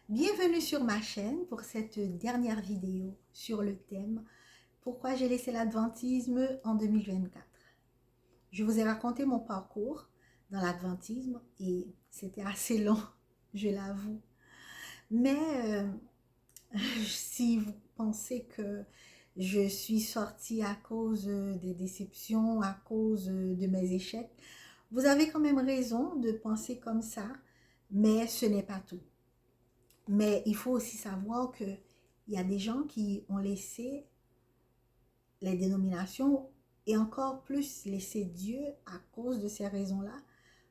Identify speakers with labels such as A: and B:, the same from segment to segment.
A: Bienvenue sur ma chaîne pour cette dernière vidéo sur le thème Pourquoi j'ai laissé l'adventisme en 2024. Je vous ai raconté mon parcours dans l'adventisme et c'était assez long, je l'avoue. Mais si vous pensez que je suis sortie à cause des déceptions, à cause de mes échecs, vous avez quand même raison de penser comme ça, mais ce n'est pas tout. Mais il faut aussi savoir qu'il y a des gens qui ont laissé les dénominations et encore plus laissé Dieu à cause de ces raisons-là,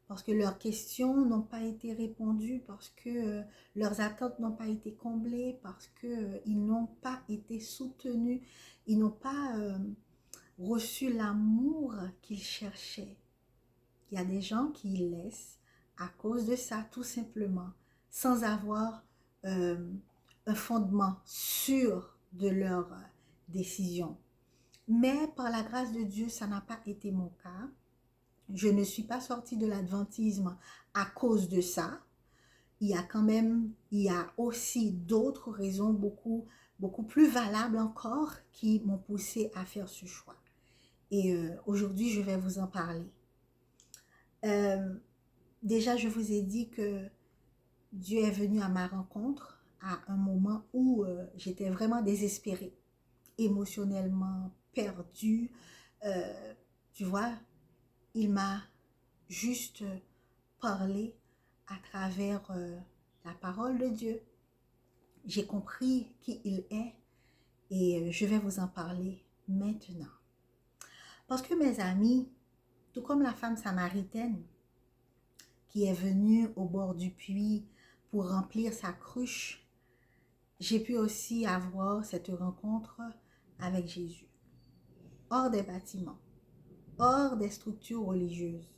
A: parce que leurs questions n'ont pas été répondues, parce que leurs attentes n'ont pas été comblées, parce qu'ils n'ont pas été soutenus, ils n'ont pas reçu l'amour qu'ils cherchaient. Il y a des gens qui laissent à cause de ça, tout simplement, sans avoir euh, un fondement sûr de leur décision. Mais par la grâce de Dieu, ça n'a pas été mon cas. Je ne suis pas sortie de l'adventisme à cause de ça. Il y a aussi d'autres raisons beaucoup plus valables encore qui m'ont poussé à faire ce choix. Et aujourd'hui, je vais vous en parler. Euh, Déjà, je vous ai dit que Dieu est venu à ma rencontre à un moment où j'étais vraiment désespérée, émotionnellement perdue. Tu vois, il m'a juste parlé à travers la parole de Dieu. J'ai compris qui il est et je vais vous en parler maintenant. Parce que mes amis, tout comme la femme samaritaine qui est venue au bord du puits pour remplir sa cruche, j'ai pu aussi avoir cette rencontre avec Jésus, hors des bâtiments, hors des structures religieuses.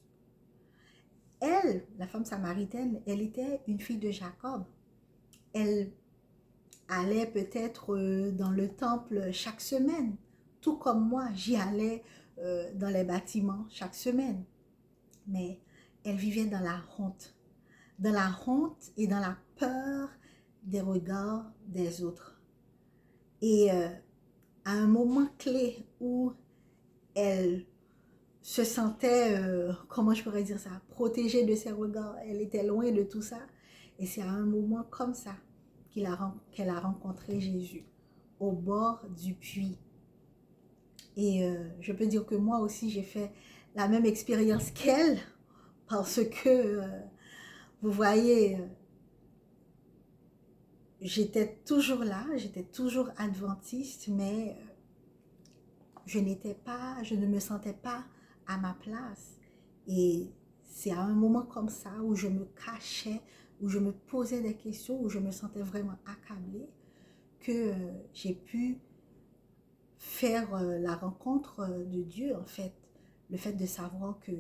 A: Elle, la femme samaritaine, elle était une fille de Jacob. Elle allait peut-être dans le temple chaque semaine, tout comme moi, j'y allais dans les bâtiments chaque semaine. Mais elle vivait dans la honte et dans la peur des regards des autres. Et à un moment clé où elle se sentait, comment je pourrais dire ça, protégée de ses regards, elle était loin de tout ça. Et c'est à un moment comme ça qu'elle a rencontré Jésus, au bord du puits. Et je peux dire que moi aussi, j'ai fait la même expérience qu'elle, parce que, vous voyez, j'étais toujours là, j'étais toujours adventiste, mais je ne me sentais pas à ma place. Et c'est à un moment comme ça où je me cachais, où je me posais des questions, où je me sentais vraiment accablée, que j'ai pu faire la rencontre de Dieu, en fait. Le fait de savoir que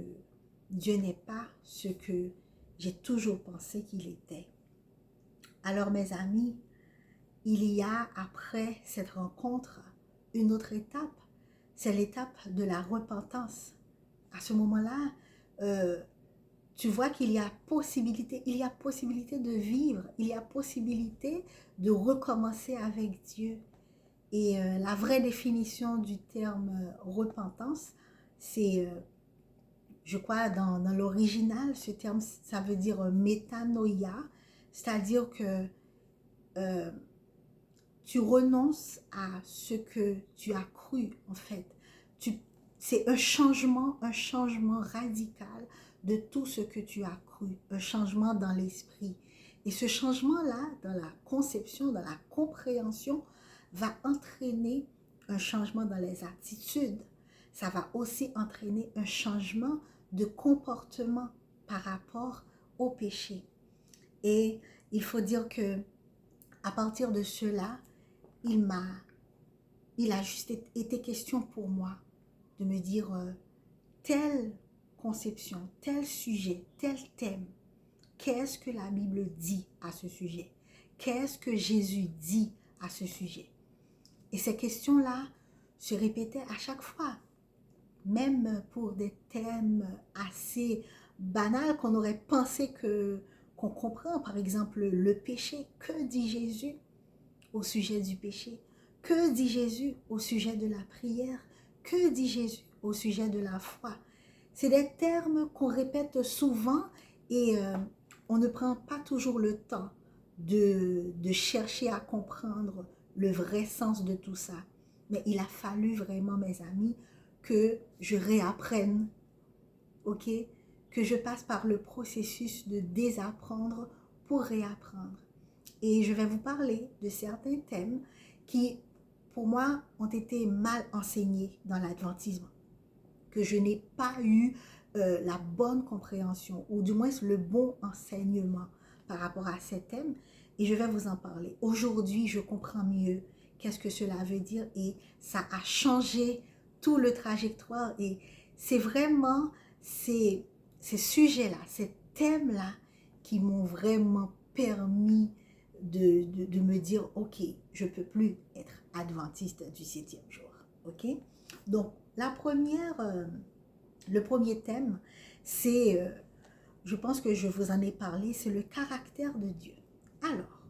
A: Dieu n'est pas ce que j'ai toujours pensé qu'il était. Alors mes amis, il y a après cette rencontre une autre étape, c'est l'étape de la repentance. À ce moment-là, euh, tu vois qu'il y a possibilité de vivre, il y a possibilité de recommencer avec Dieu. Et la vraie définition du terme repentance, c'est, je crois, dans l'original, ce terme, ça veut dire métanoïa, c'est-à-dire que euh, tu renonces à ce que tu as cru, en fait. C'est un changement radical de tout ce que tu as cru, un changement dans l'esprit. Et ce changement-là, dans la conception, dans la compréhension, va entraîner un changement dans les attitudes. Ça va aussi entraîner un changement de comportement par rapport au péché. Et il faut dire que à partir de cela, il m'a, il a juste été question pour moi de me dire telle conception, tel sujet, tel thème. Qu'est-ce que la Bible dit à ce sujet? Qu'est-ce que Jésus dit à ce sujet? Et ces questions-là se répétaient à chaque fois, même pour des thèmes assez banals qu'on aurait pensé qu'on comprend. Par exemple, le péché. Que dit Jésus au sujet du péché? Que dit Jésus au sujet de la prière? Que dit Jésus au sujet de la foi? C'est des termes qu'on répète souvent et on ne prend pas toujours le temps de chercher à comprendre le vrai sens de tout ça. Mais il a fallu vraiment, mes amis, que je réapprenne, ok? Que je passe par le processus de désapprendre pour réapprendre. Et je vais vous parler de certains thèmes qui, pour moi, ont été mal enseignés dans l'adventisme, que je n'ai pas eu la bonne compréhension, ou du moins le bon enseignement par rapport à ces thèmes, et je vais vous en parler. Aujourd'hui, je comprends mieux qu'est-ce que cela veut dire, et ça a changé tout le trajectoire, et c'est vraiment ces sujets-là, ces thèmes-là qui m'ont vraiment permis de me dire, ok, je ne peux plus être adventiste du 7e jour. Ok? Donc, le premier thème, c'est, je pense que je vous en ai parlé, c'est le caractère de Dieu. Alors,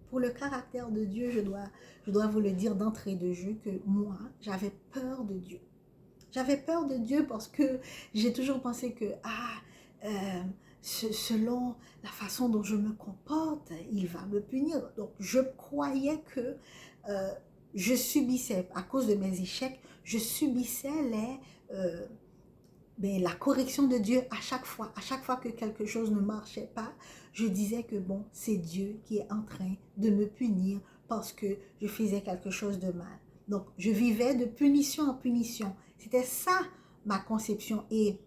A: pour le caractère de Dieu, je dois vous le dire d'entrée de jeu que moi, j'avais peur de Dieu. J'avais peur de Dieu parce que j'ai toujours pensé que, selon la façon dont je me comporte, il va me punir. Donc, je croyais que je subissais, à cause de mes échecs, je subissais la correction de Dieu à chaque fois. À chaque fois que quelque chose ne marchait pas, je disais que bon, c'est Dieu qui est en train de me punir parce que je faisais quelque chose de mal. Donc, je vivais de punition en punition. C'était ça ma conception. Et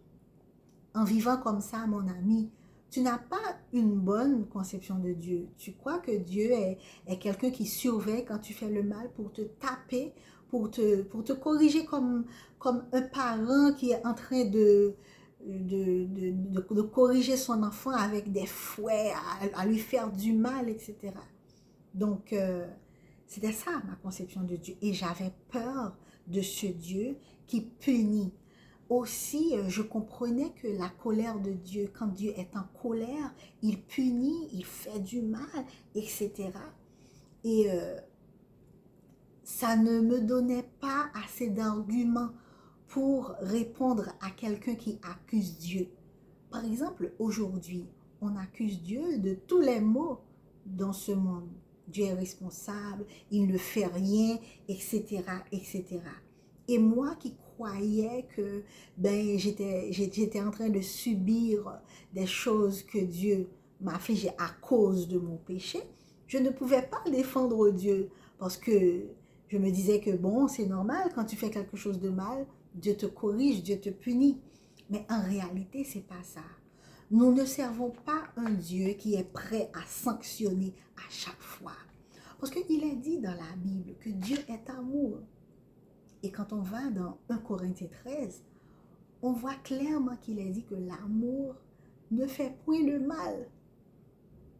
A: en vivant comme ça, mon ami, tu n'as pas une bonne conception de Dieu. Tu crois que Dieu est quelqu'un qui surveille quand tu fais le mal pour te taper, pour te corriger comme un parent qui est en train de corriger son enfant avec des fouets, à lui faire du mal, etc. Donc, c'était ça ma conception de Dieu. Et j'avais peur de ce Dieu qui punit. Aussi, je comprenais que la colère de Dieu, quand Dieu est en colère, il punit, il fait du mal, etc. Et ça ne me donnait pas assez d'arguments pour répondre à quelqu'un qui accuse Dieu. Par exemple, aujourd'hui, on accuse Dieu de tous les maux dans ce monde. Dieu est responsable, il ne fait rien, etc., etc. Et moi qui croyais que j'étais en train de subir des choses que Dieu m'affligeait à cause de mon péché, je ne pouvais pas défendre Dieu parce que je me disais que bon, c'est normal, quand tu fais quelque chose de mal, Dieu te corrige, Dieu te punit. Mais en réalité, c'est pas ça. Nous ne servons pas un Dieu qui est prêt à sanctionner à chaque fois. Parce qu'il est dit dans la Bible que Dieu est amour. Et quand on va dans 1 Corinthiens 13, on voit clairement qu'il est dit que l'amour ne fait point de mal.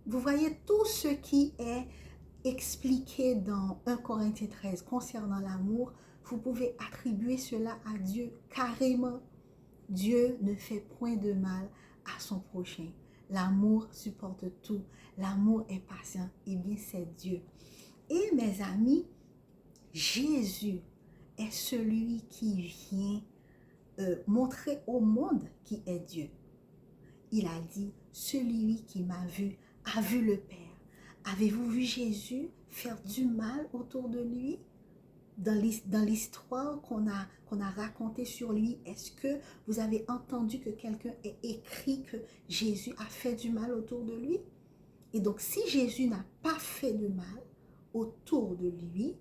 A: Vous voyez tout ce qui est expliqué dans 1 Corinthiens 13 concernant l'amour, vous pouvez attribuer cela à Dieu carrément. Dieu ne fait point de mal à son prochain. L'amour supporte tout. L'amour est patient. Eh bien, c'est Dieu. Et mes amis, Jésus est celui qui vient montrer au monde qui est Dieu. Il a dit, celui qui m'a vu a vu le Père. Avez-vous vu Jésus faire du mal autour de lui? Dans l'histoire qu'on a racontée sur lui, est-ce que vous avez entendu que quelqu'un ait écrit que Jésus a fait du mal autour de lui? Et donc, si Jésus n'a pas fait de mal autour de lui,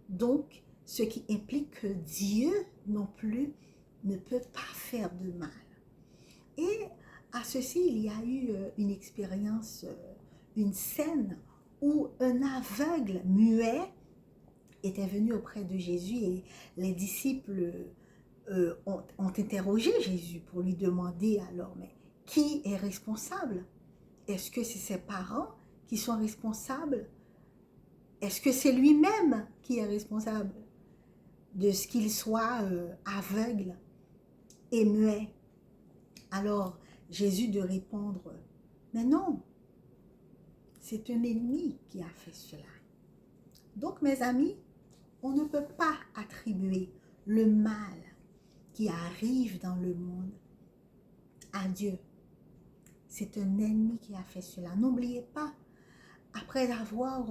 A: donc, ce qui implique que Dieu non plus ne peut pas faire de mal. Et à ceci, il y a eu une expérience, une scène où un aveugle muet était venu auprès de Jésus et les disciples ont interrogé Jésus pour lui demander alors, mais qui est responsable? Est-ce que c'est ses parents qui sont responsables? Est-ce que c'est lui-même qui est responsable de ce qu'il soit aveugle et muet? Alors Jésus de répondre, mais non, c'est un ennemi qui a fait cela. Donc, mes amis, on ne peut pas attribuer le mal qui arrive dans le monde à Dieu. C'est un ennemi qui a fait cela. N'oubliez pas, après avoir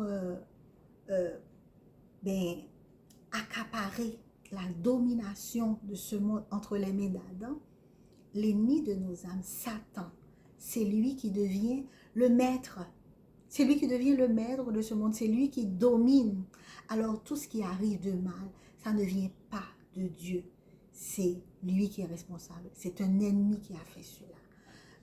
A: accaparé la domination de ce monde entre les mains d'Adam, l'ennemi de nos âmes, Satan, c'est lui qui devient le maître. C'est lui qui devient le maître de ce monde. C'est lui qui domine. Alors tout ce qui arrive de mal, ça ne vient pas de Dieu. C'est lui qui est responsable. C'est un ennemi qui a fait cela.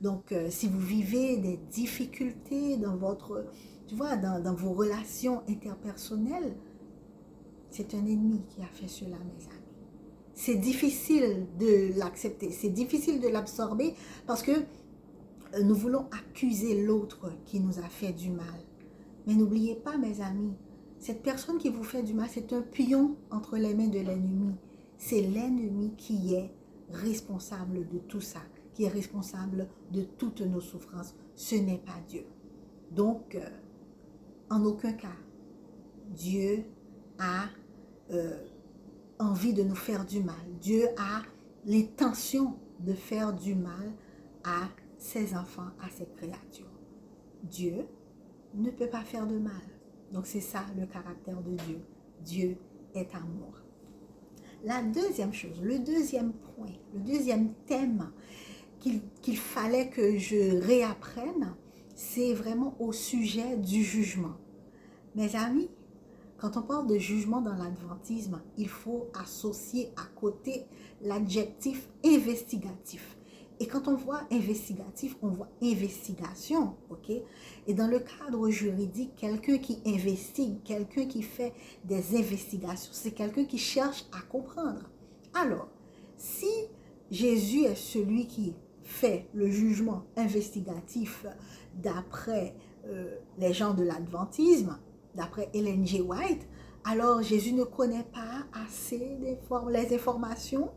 A: Donc si vous vivez des difficultés dans votre, dans vos relations interpersonnelles, c'est un ennemi qui a fait cela, mes amis. C'est difficile de l'accepter, c'est difficile de l'absorber parce que nous voulons accuser l'autre qui nous a fait du mal. Mais n'oubliez pas, mes amis, cette personne qui vous fait du mal, c'est un pion entre les mains de l'ennemi. C'est l'ennemi qui est responsable de tout ça, qui est responsable de toutes nos souffrances. Ce n'est pas Dieu. Donc, en aucun cas, Dieu a envie de nous faire du mal. Dieu a l'intention de faire du mal à ses enfants, à ses créatures. Dieu ne peut pas faire de mal. Donc c'est ça le caractère de Dieu. Dieu est amour. La deuxième chose, le deuxième point, le deuxième thème qu'il fallait que je réapprenne, c'est vraiment au sujet du jugement. Mes amis, quand on parle de jugement dans l'adventisme, il faut associer à côté l'adjectif investigatif. Et quand on voit investigatif, on voit investigation, ok? Et dans le cadre juridique, quelqu'un qui investigue, quelqu'un qui fait des investigations, c'est quelqu'un qui cherche à comprendre. Alors, si Jésus est celui qui fait le jugement investigatif d'après les gens de l'adventisme, d'après Ellen G. White, alors Jésus ne connaît pas assez les informations.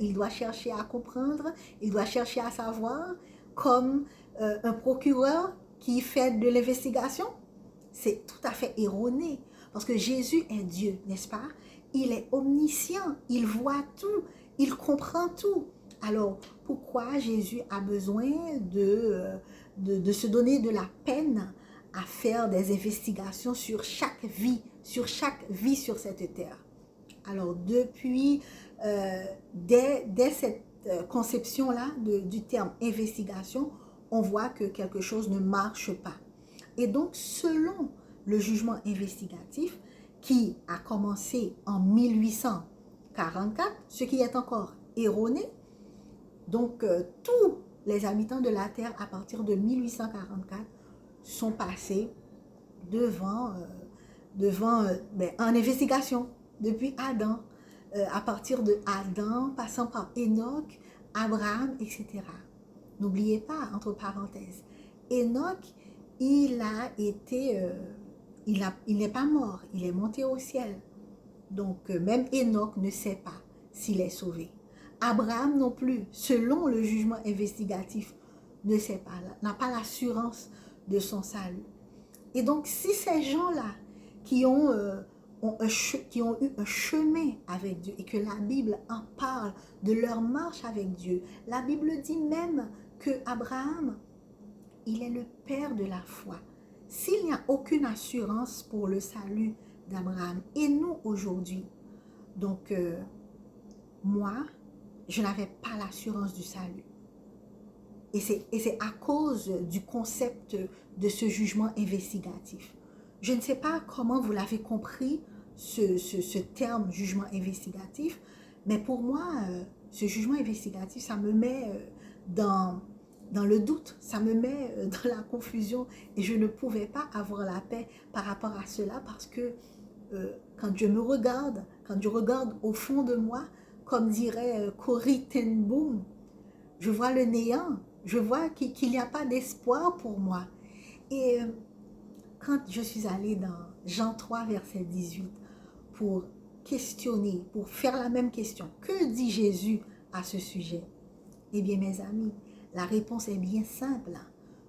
A: Il doit chercher à comprendre, il doit chercher à savoir, comme un procureur qui fait de l'investigation. C'est tout à fait erroné, parce que Jésus est Dieu, n'est-ce pas? Il est omniscient, il voit tout, il comprend tout. Alors, pourquoi Jésus a besoin de se donner de la peine à faire des investigations sur chaque vie sur cette terre? Alors, depuis, dès cette conception-là du terme investigation, on voit que quelque chose ne marche pas. Et donc, selon le jugement investigatif, qui a commencé en 1844, ce qui est encore erroné, donc tous les habitants de la Terre, à partir de 1844, sont passés en investigation, depuis Adam, à partir de Adam, passant par Enoch, Abraham, etc. N'oubliez pas, entre parenthèses, Enoch, il n'est pas mort, il est monté au ciel. Donc, même Enoch ne sait pas s'il est sauvé. Abraham non plus, selon le jugement investigatif, ne sait pas, n'a pas l'assurance de son salut. Et donc, si ces gens-là qui ont eu un chemin avec Dieu et que la Bible en parle de leur marche avec Dieu, la Bible dit même que Abraham, il est le père de la foi. S'il n'y a aucune assurance pour le salut d'Abraham et nous aujourd'hui, donc moi, je n'avais pas l'assurance du salut. Et c'est à cause du concept de ce jugement investigatif. Je ne sais pas comment vous l'avez compris, ce terme jugement investigatif, mais pour moi, ce jugement investigatif, ça me met dans le doute, ça me met dans la confusion et je ne pouvais pas avoir la paix par rapport à cela parce que quand je me regarde, quand je regarde au fond de moi, comme dirait Corrie ten Boom, je vois le néant, je vois qu'il n'y a pas d'espoir pour moi. Et quand je suis allée dans Jean 3, verset 18, pour questionner, pour faire la même question, que dit Jésus à ce sujet? Eh bien, mes amis, la réponse est bien simple.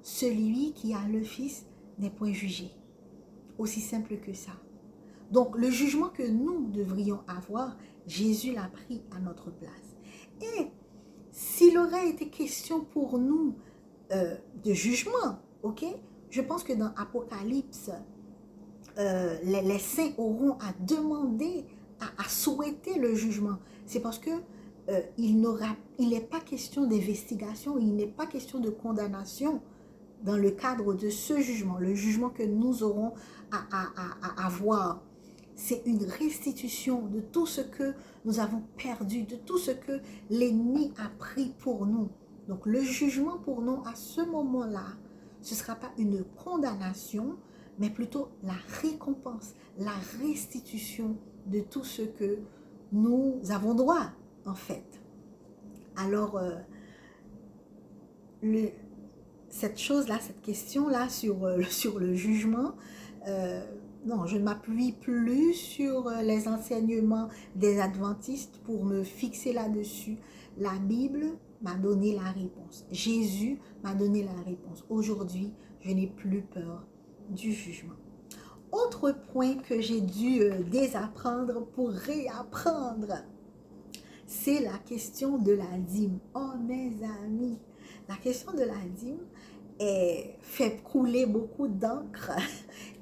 A: Celui qui a le Fils n'est point jugé. Aussi simple que ça. Donc, le jugement que nous devrions avoir, Jésus l'a pris à notre place. Et s'il aurait été question pour nous de jugement, ok? Je pense que dans Apocalypse, les saints auront à demander, à souhaiter le jugement. C'est parce que il n'est pas question d'investigation, il n'est pas question de condamnation dans le cadre de ce jugement. Le jugement que nous aurons à avoir, c'est une restitution de tout ce que nous avons perdu, de tout ce que l'ennemi a pris pour nous. Donc le jugement pour nous à ce moment-là, ce ne sera pas une condamnation, mais plutôt la récompense, la restitution de tout ce que nous avons droit, en fait. Alors, cette chose-là, cette question-là sur le jugement, non, je ne m'appuie plus sur les enseignements des adventistes pour me fixer là-dessus. La Bible m'a donné la réponse. Jésus m'a donné la réponse. Aujourd'hui, je n'ai plus peur du jugement. Autre point que j'ai dû désapprendre pour réapprendre, c'est la question de la dîme. Oh mes amis, la question de la dîme fait couler beaucoup d'encre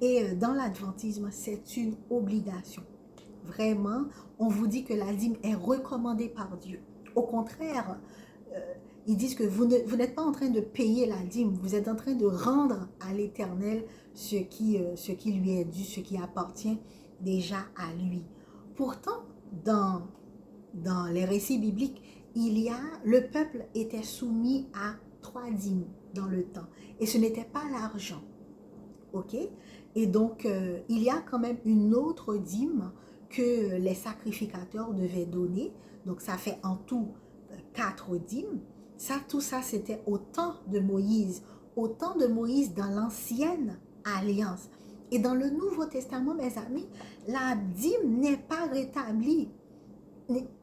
A: et dans l'adventisme, c'est une obligation. Vraiment, on vous dit que la dîme est recommandée par Dieu. Au contraire, ils disent que vous n'êtes pas en train de payer la dîme, vous êtes en train de rendre à l'Éternel ce qui lui est dû, ce qui appartient déjà à lui. Pourtant, dans les récits bibliques, le peuple était soumis à 3 dîmes dans le temps. Et ce n'était pas l'argent. Ok? Et donc, il y a quand même une autre dîme que les sacrificateurs devaient donner. Donc, ça fait en tout 4 dîmes. Tout ça, c'était au temps de Moïse. Au temps de Moïse dans l'ancienne alliance. Et dans le Nouveau Testament, mes amis, la dîme n'est pas rétablie.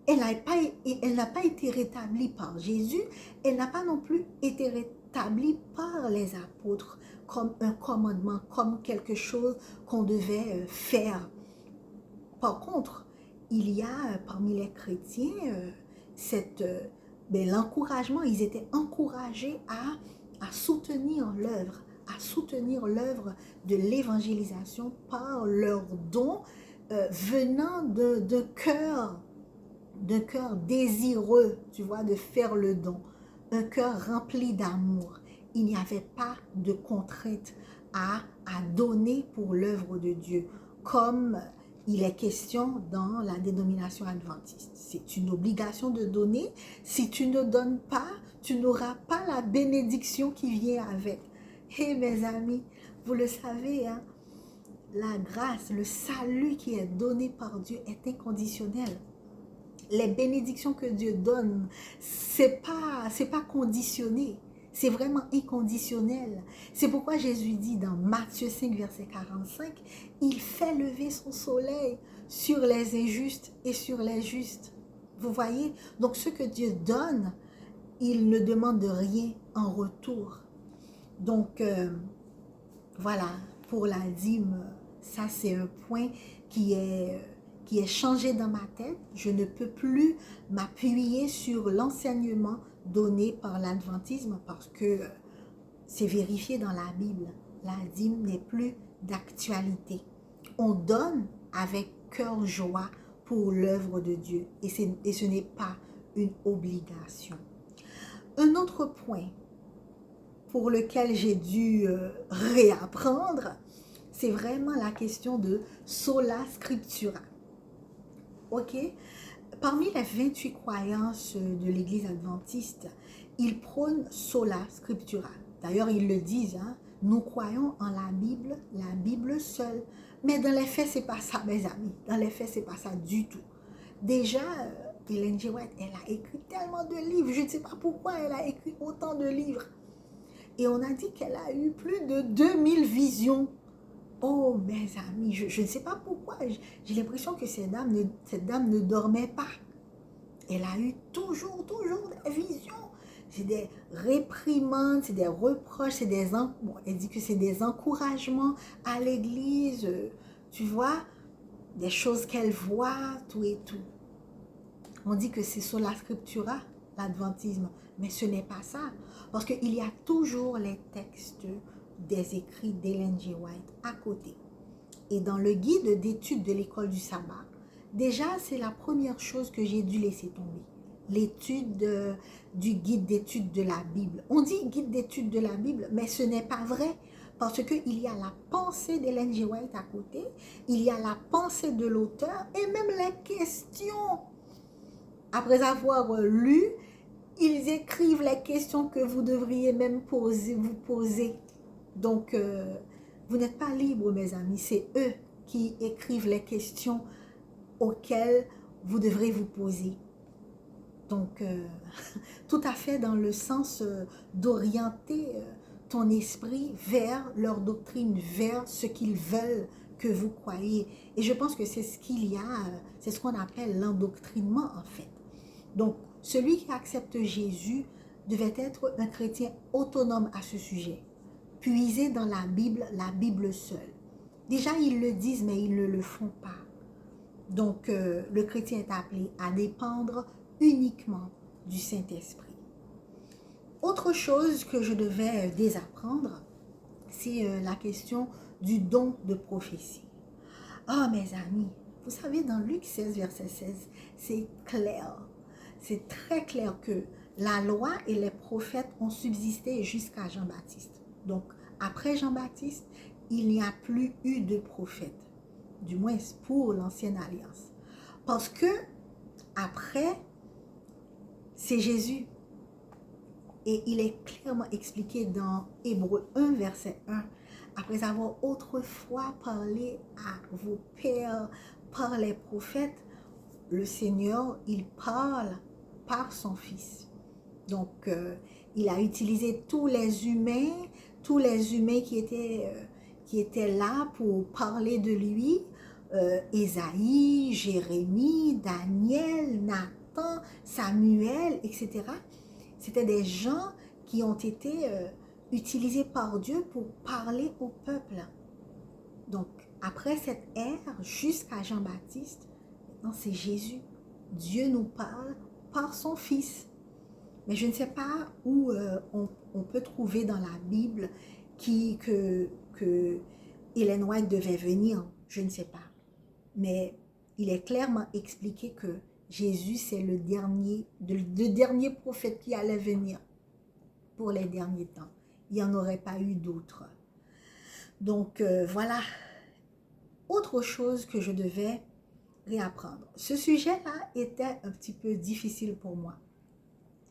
A: Elle n'a pas été rétablie par Jésus. Elle n'a pas non plus été rétablie par les apôtres comme un commandement, comme quelque chose qu'on devait faire. Par contre, il y a parmi les chrétiens l'encouragement. Ils étaient encouragés à soutenir l'œuvre de l'évangélisation par leurs dons venant d'un cœur désireux, tu vois, de faire le don, un cœur rempli d'amour. Il n'y avait pas de contrainte à donner pour l'œuvre de Dieu, comme il est question dans la dénomination adventiste. C'est une obligation de donner. Si tu ne donnes pas, tu n'auras pas la bénédiction qui vient avec. Et mes amis, vous le savez, hein, la grâce, le salut qui est donné par Dieu est inconditionnel. Les bénédictions que Dieu donne, c'est pas conditionné. C'est vraiment inconditionnel. C'est pourquoi Jésus dit dans Matthieu 5, verset 45, il fait lever son soleil sur les injustes et sur les justes. Vous voyez? Donc ce que Dieu donne, il ne demande rien en retour. Donc voilà, pour la dîme, ça c'est un point qui est changé dans ma tête. Je ne peux plus m'appuyer sur l'enseignement donné par l'adventisme parce que c'est vérifié dans la Bible. La dîme n'est plus d'actualité. On donne avec cœur joie pour l'œuvre de Dieu et ce n'est pas une obligation. Un autre point pour lequel j'ai dû réapprendre, c'est vraiment la question de sola scriptura. Ok? Parmi les 28 croyances de l'Église adventiste, ils prônent sola scriptura. D'ailleurs, ils le disent, hein, nous croyons en la Bible seule. Mais dans les faits, c'est pas ça, mes amis. Dans les faits, c'est pas ça du tout. Déjà, Ellen G. White, elle a écrit tellement de livres. Je ne sais pas pourquoi elle a écrit autant de livres. Et on a dit qu'elle a eu plus de 2000 visions. Oh, mes amis, je ne sais pas pourquoi. J'ai l'impression que cette dame ne dormait pas. Elle a eu toujours des visions. c'est des réprimandes, c'est des reproches, c'est des, bon, elle dit que c'est des encouragements à l'église, tu vois, des choses qu'elle voit, tout et tout. On dit que c'est sur la scriptura, l'adventisme, mais ce n'est pas ça. Parce qu'il y a toujours les textes des écrits d'Ellen G. White à côté. Et dans le guide d'études de l'école du sabbat, déjà, c'est la première chose que j'ai dû laisser tomber. L'étude du guide d'études de la Bible. On dit guide d'études de la Bible, mais ce n'est pas vrai. Parce qu'il y a la pensée d'Ellen G. White à côté, il y a la pensée de l'auteur et même les questions. Après avoir lu, ils écrivent les questions que vous devriez même vous poser. Donc, vous n'êtes pas libre, mes amis. C'est eux qui écrivent les questions auxquelles vous devrez vous poser. Donc, tout à fait dans le sens d'orienter ton esprit vers leur doctrine, vers ce qu'ils veulent que vous croyez. Et je pense que c'est ce qu'il y a, c'est ce qu'on appelle l'endoctrinement en fait. Donc, celui qui accepte Jésus devait être un chrétien autonome à ce sujet. Puiser dans la Bible seule. Déjà, ils le disent, mais ils ne le font pas. Donc, le chrétien est appelé à dépendre uniquement du Saint-Esprit. Autre chose que je devais désapprendre, c'est la question du don de prophétie. Oh, mes amis, vous savez, dans Luc 16, verset 16, c'est clair. C'est très clair que la loi et les prophètes ont subsisté jusqu'à Jean-Baptiste. Donc, après Jean-Baptiste, il n'y a plus eu de prophète, du moins pour l'ancienne alliance. Parce que, après, c'est Jésus. Et il est clairement expliqué dans Hébreux 1, verset 1. Après avoir autrefois parlé à vos pères par les prophètes, le Seigneur, il parle par son Fils. Donc, il a utilisé tous les humains qui étaient là pour parler de lui. Ésaïe, Jérémie, Daniel, Nathan, Samuel, etc. C'était des gens qui ont été utilisés par Dieu pour parler au peuple. Donc, après cette ère, jusqu'à Jean-Baptiste, c'est Jésus. Dieu nous parle par son Fils. Mais je ne sais pas où on peut trouver dans la Bible que Ellen White devait venir. Je ne sais pas. Mais il est clairement expliqué que Jésus, c'est le dernier prophète qui allait venir pour les derniers temps. Il n'y en aurait pas eu d'autres. Donc, voilà. Autre chose que je devais réapprendre. Ce sujet-là était un petit peu difficile pour moi.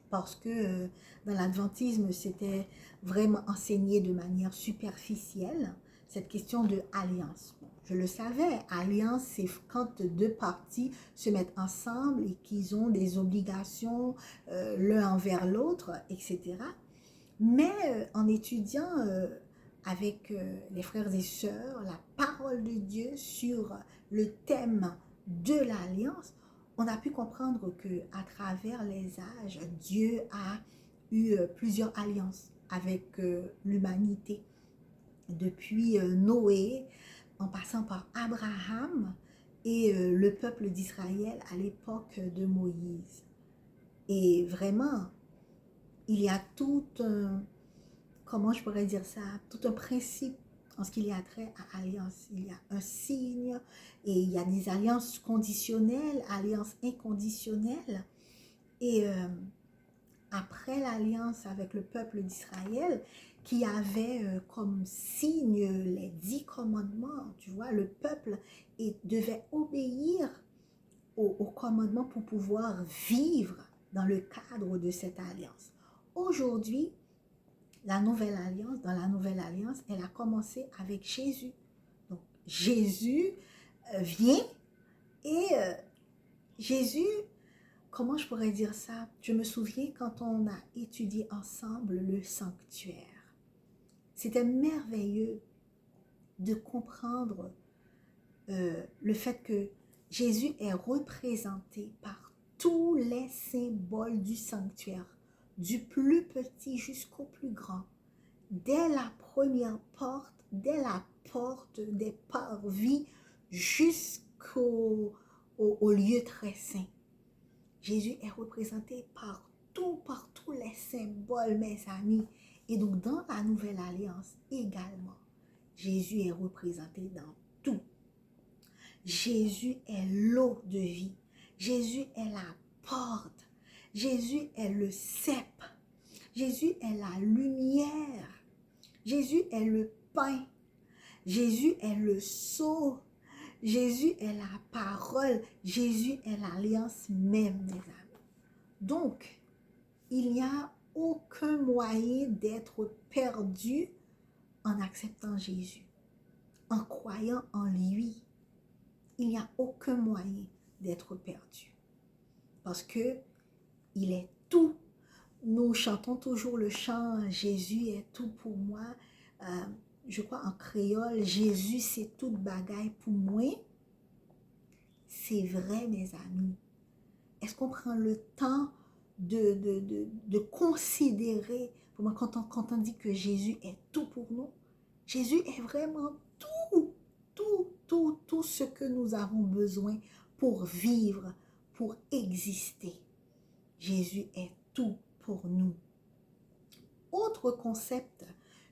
A: Parce que dans l'adventisme, c'était vraiment enseigné de manière superficielle, cette question de alliance. Bon, je le savais, alliance, c'est quand deux parties se mettent ensemble et qu'ils ont des obligations l'un envers l'autre, etc. Mais en étudiant avec les frères et sœurs la parole de Dieu sur le thème de l'alliance, on a pu comprendre que à travers les âges, Dieu a eu plusieurs alliances avec l'humanité. Depuis Noé, en passant par Abraham et le peuple d'Israël à l'époque de Moïse. Et vraiment, il y a tout un, comment je pourrais dire ça, tout un principe en ce qu'il y a trait à alliance. Il y a un signe et il y a des alliances conditionnelles, alliances inconditionnelles. Et après l'alliance avec le peuple d'Israël, qui avait comme signe les 10 commandements, tu vois, le peuple devait obéir aux commandements pour pouvoir vivre dans le cadre de cette alliance. Aujourd'hui, dans la nouvelle alliance, elle a commencé avec Jésus. Donc, Jésus vient et Jésus, comment je pourrais dire ça? Je me souviens quand on a étudié ensemble le sanctuaire. C'était merveilleux de comprendre le fait que Jésus est représenté par tous les symboles du sanctuaire. du plus petit jusqu'au plus grand, dès la première porte, dès la porte des parvis jusqu'au au lieu très saint. Jésus est représenté par tous les symboles, mes amis. Et donc, dans la Nouvelle Alliance également, Jésus est représenté dans tout. Jésus est l'eau de vie. Jésus est la porte. Jésus est le cep. Jésus est la lumière. Jésus est le pain. Jésus est le sceau. Jésus est la parole. Jésus est l'alliance même, mes amis. Donc, il n'y a aucun moyen d'être perdu en acceptant Jésus, en croyant en lui. Il n'y a aucun moyen d'être perdu. Parce que il est tout. Nous chantons toujours le chant « Jésus est tout pour moi ». Je crois en créole, « Jésus c'est toute bagaille pour moi ». C'est vrai, mes amis. Est-ce qu'on prend le temps de considérer, pour moi, quand on dit que Jésus est tout pour nous, Jésus est vraiment tout ce que nous avons besoin pour vivre, pour exister. Jésus est tout pour nous. Autre concept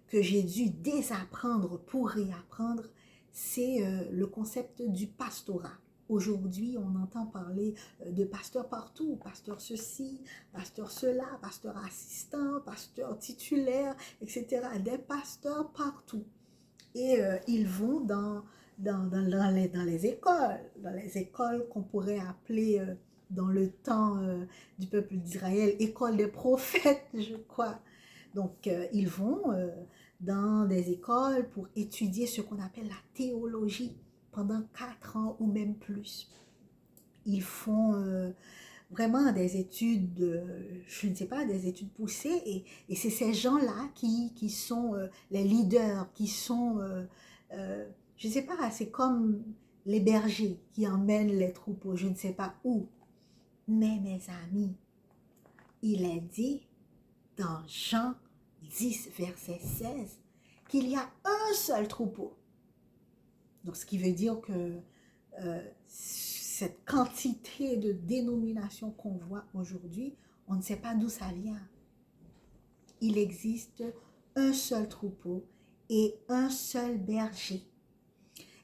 A: que j'ai dû désapprendre pour réapprendre, c'est le concept du pastorat. Aujourd'hui, on entend parler de pasteur partout, pasteur ceci, pasteur cela, pasteur assistant, pasteur titulaire, etc. Des pasteurs partout. Et ils vont dans les écoles qu'on pourrait appeler dans le temps du peuple d'Israël, école des prophètes, je crois. Donc, ils vont dans des écoles pour étudier ce qu'on appelle la théologie pendant 4 ans ou même plus. Ils font vraiment des études, je ne sais pas, des études poussées, et c'est ces gens-là qui sont les leaders, qui sont, je ne sais pas, c'est comme les bergers qui emmènent les troupeaux, je ne sais pas où. Mais mes amis, il est dit dans Jean 10, verset 16, qu'il y a un seul troupeau. Donc, ce qui veut dire que cette quantité de dénominations qu'on voit aujourd'hui, on ne sait pas d'où ça vient. Il existe un seul troupeau et un seul berger.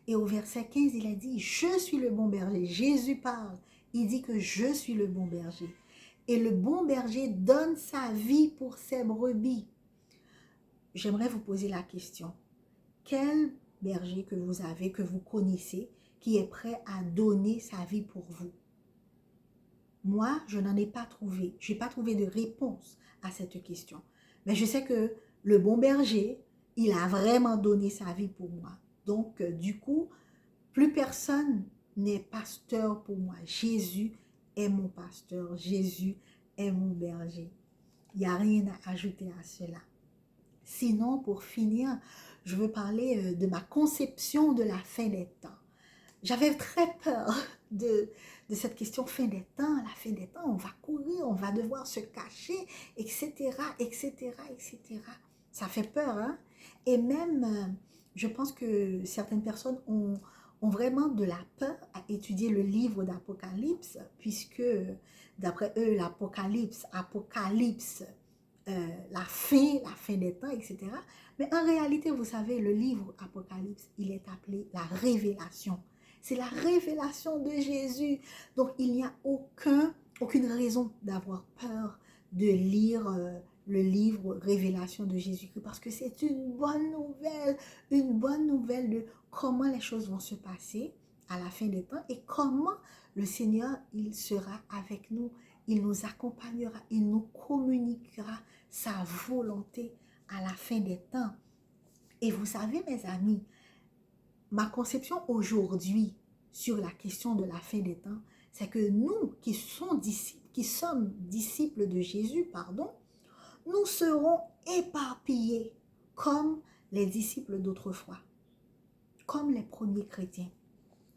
A: Et au verset 15, il a dit, « Je suis le bon berger ». Jésus parle, il dit que je suis le bon berger. Et le bon berger donne sa vie pour ses brebis. J'aimerais vous poser la question. Quel berger que vous avez, que vous connaissez, qui est prêt à donner sa vie pour vous? Moi, je n'en ai pas trouvé. Je n'ai pas trouvé de réponse à cette question. Mais je sais que le bon berger, il a vraiment donné sa vie pour moi. Donc, du coup, plus personne n'est pasteur pour moi. Jésus est mon pasteur. Jésus est mon berger. Il n'y a rien à ajouter à cela. Sinon, pour finir, je veux parler de ma conception de la fin des temps. J'avais très peur de cette question fin des temps. La fin des temps, on va courir, on va devoir se cacher, etc., etc., etc. Ça fait peur, hein? Et même, je pense que certaines personnes ont vraiment de la peur à étudier le livre d'Apocalypse, puisque, d'après eux, l'Apocalypse, la fin des temps, etc. Mais en réalité, vous savez, le livre Apocalypse, il est appelé la révélation. C'est la révélation de Jésus. Donc, il n'y a aucune raison d'avoir peur de lire le livre Révélation de Jésus-Christ, parce que c'est une bonne nouvelle de comment les choses vont se passer à la fin des temps et comment le Seigneur, il sera avec nous, il nous accompagnera, il nous communiquera sa volonté à la fin des temps. Et vous savez, mes amis, ma conception aujourd'hui sur la question de la fin des temps, c'est que nous qui sommes disciples de Jésus, nous serons éparpillés comme les disciples d'autrefois, comme les premiers chrétiens.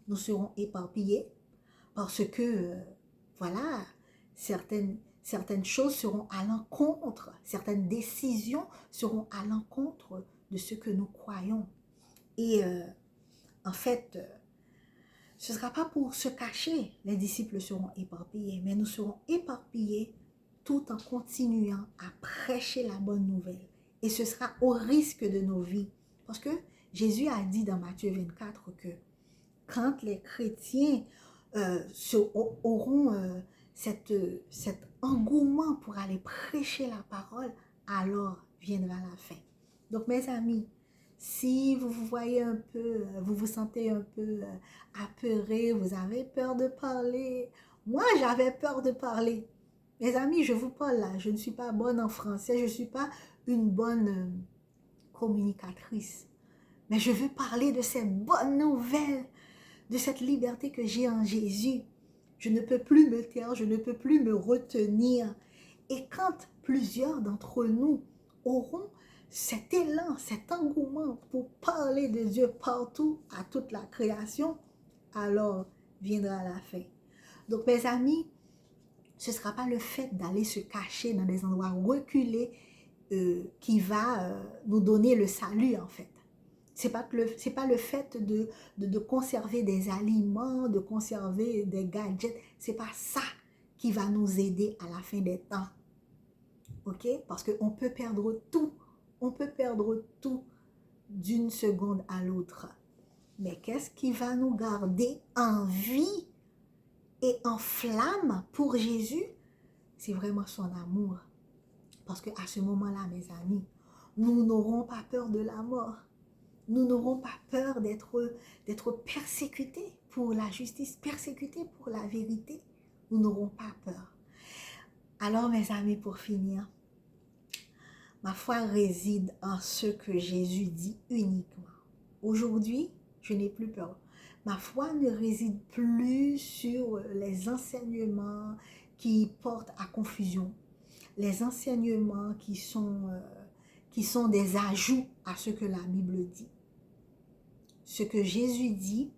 A: Nous serons éparpillés parce que, voilà, certaines certaines choses seront à l'encontre, certaines décisions seront à l'encontre de ce que nous croyons. Et en fait, ce ne sera pas pour se cacher, les disciples seront éparpillés, mais nous serons éparpillés tout en continuant à prêcher la bonne nouvelle. Et ce sera au risque de nos vies. Parce que Jésus a dit dans Matthieu 24 que quand les chrétiens auront cet engouement pour aller prêcher la parole, alors viendra la fin. Donc mes amis, si vous vous voyez un peu, vous vous sentez un peu apeuré, vous avez peur de parler. Moi, j'avais peur de parler. Mes amis, je vous parle là, je ne suis pas bonne en français, je ne suis pas une bonne communicatrice. Mais je veux parler de cette bonne nouvelle, de cette liberté que j'ai en Jésus. Je ne peux plus me taire, je ne peux plus me retenir. Et quand plusieurs d'entre nous auront cet élan, cet engouement pour parler de Dieu partout, à toute la création, alors viendra la fin. Donc mes amis, ce ne sera pas le fait d'aller se cacher dans des endroits reculés qui va nous donner le salut en fait. C'est pas le fait de conserver des aliments, de conserver des gadgets. C'est pas ça qui va nous aider à la fin des temps. Ok? Parce qu'on peut perdre tout. On peut perdre tout d'une seconde à l'autre. Mais qu'est-ce qui va nous garder en vie et en flamme pour Jésus? C'est vraiment son amour. Parce qu'à ce moment-là, mes amis, nous n'aurons pas peur de la mort. Nous n'aurons pas peur d'être persécutés pour la justice, persécutés pour la vérité. Nous n'aurons pas peur. Alors, mes amis, pour finir, ma foi réside en ce que Jésus dit uniquement. Aujourd'hui, je n'ai plus peur. Ma foi ne réside plus sur les enseignements qui portent à confusion, les enseignements qui sont des ajouts à ce que la Bible dit. Ce que Jésus dit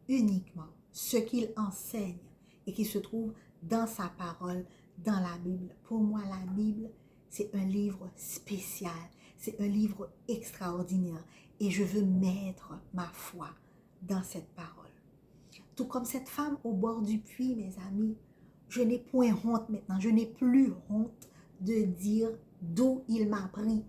A: uniquement, ce qu'il enseigne et qui se trouve dans sa parole, dans la Bible. Pour moi, la Bible, c'est un livre spécial, c'est un livre extraordinaire et je veux mettre ma foi dans cette parole. Tout comme cette femme au bord du puits, mes amis, je n'ai point honte maintenant, je n'ai plus honte de dire d'où il m'a pris.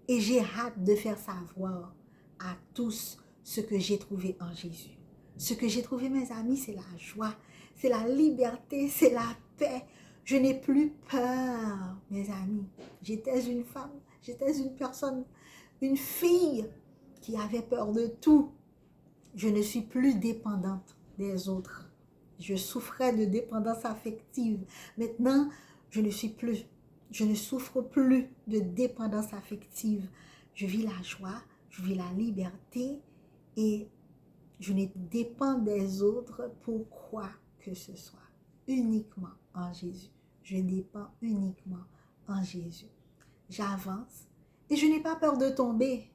A: Et j'ai hâte de faire savoir à tous ce que j'ai trouvé en Jésus. Ce que j'ai trouvé, mes amis, c'est la joie, c'est la liberté, c'est la paix. Je n'ai plus peur, mes amis. J'étais une femme, j'étais une personne, une fille qui avait peur de tout. Je ne suis plus dépendante des autres. Je souffrais de dépendance affective. Maintenant, je ne souffre plus de dépendance affective. Je vis la joie, je vis la liberté et je ne dépends des autres pour quoi que ce soit. Uniquement en Jésus. Je dépends uniquement en Jésus. J'avance et je n'ai pas peur de tomber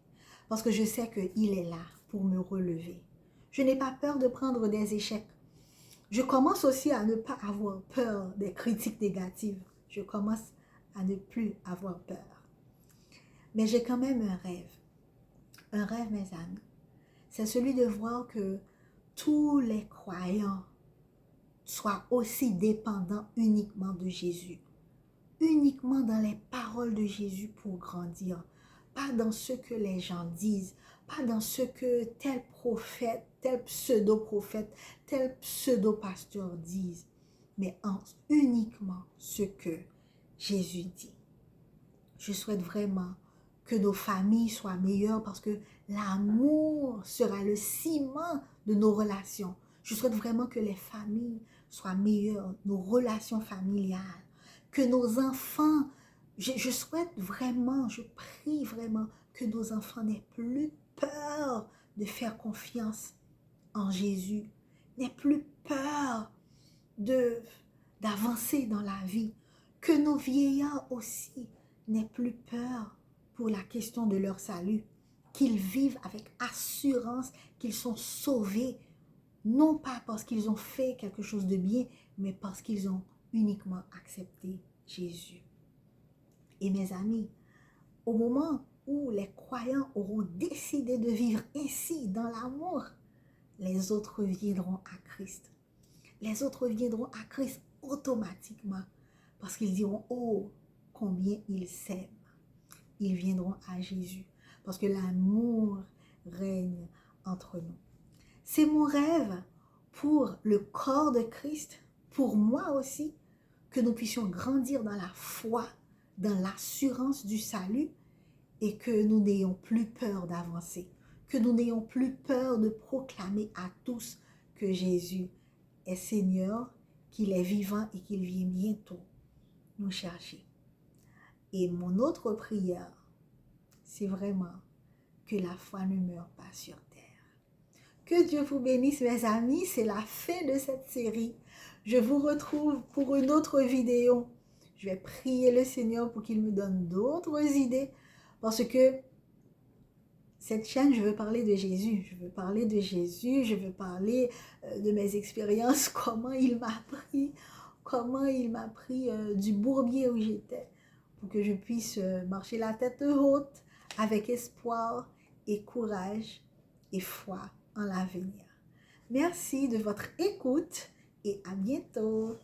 A: parce que je sais qu'il est là pour me relever. Je n'ai pas peur de prendre des échecs. Je commence aussi à ne pas avoir peur des critiques négatives. Je commence à ne plus avoir peur. Mais j'ai quand même un rêve. Un rêve, mes amis. C'est celui de voir que tous les croyants soient aussi dépendants uniquement de Jésus. Uniquement dans les paroles de Jésus pour grandir. Pas dans ce que les gens disent. Pas dans ce que tel prophète, tel pseudo-prophète, tel pseudo-pasteur disent. Mais uniquement ce que Jésus dit. Je souhaite vraiment que nos familles soient meilleures parce que l'amour sera le ciment de nos relations. Je souhaite vraiment que les familles soient meilleures, nos relations familiales, que nos enfants, je souhaite vraiment, je prie vraiment que nos enfants n'aient plus peur de faire confiance en Jésus, n'aient plus peur d'avancer dans la vie, que nos vieillards aussi n'aient plus peur pour la question de leur salut, qu'ils vivent avec assurance qu'ils sont sauvés, non pas parce qu'ils ont fait quelque chose de bien, mais parce qu'ils ont uniquement accepter Jésus. Et mes amis, au moment où les croyants auront décidé de vivre ainsi dans l'amour, les autres viendront à Christ. Les autres viendront à Christ automatiquement parce qu'ils diront, oh, combien ils s'aiment. Ils viendront à Jésus parce que l'amour règne entre nous. C'est mon rêve pour le corps de Christ, pour moi aussi, que nous puissions grandir dans la foi, dans l'assurance du salut et que nous n'ayons plus peur d'avancer, que nous n'ayons plus peur de proclamer à tous que Jésus est Seigneur, qu'il est vivant et qu'il vient bientôt nous chercher. Et mon autre prière, c'est vraiment que la foi ne meure pas sur terre. Que Dieu vous bénisse, mes amis. C'est la fin de cette série. Je vous retrouve pour une autre vidéo. Je vais prier le Seigneur pour qu'il me donne d'autres idées. Parce que cette chaîne, je veux parler de Jésus. Je veux parler de Jésus. Je veux parler de mes expériences, comment il m'a pris du bourbier où j'étais. Pour que je puisse marcher la tête haute avec espoir et courage et foi en l'avenir. Merci de votre écoute et à bientôt.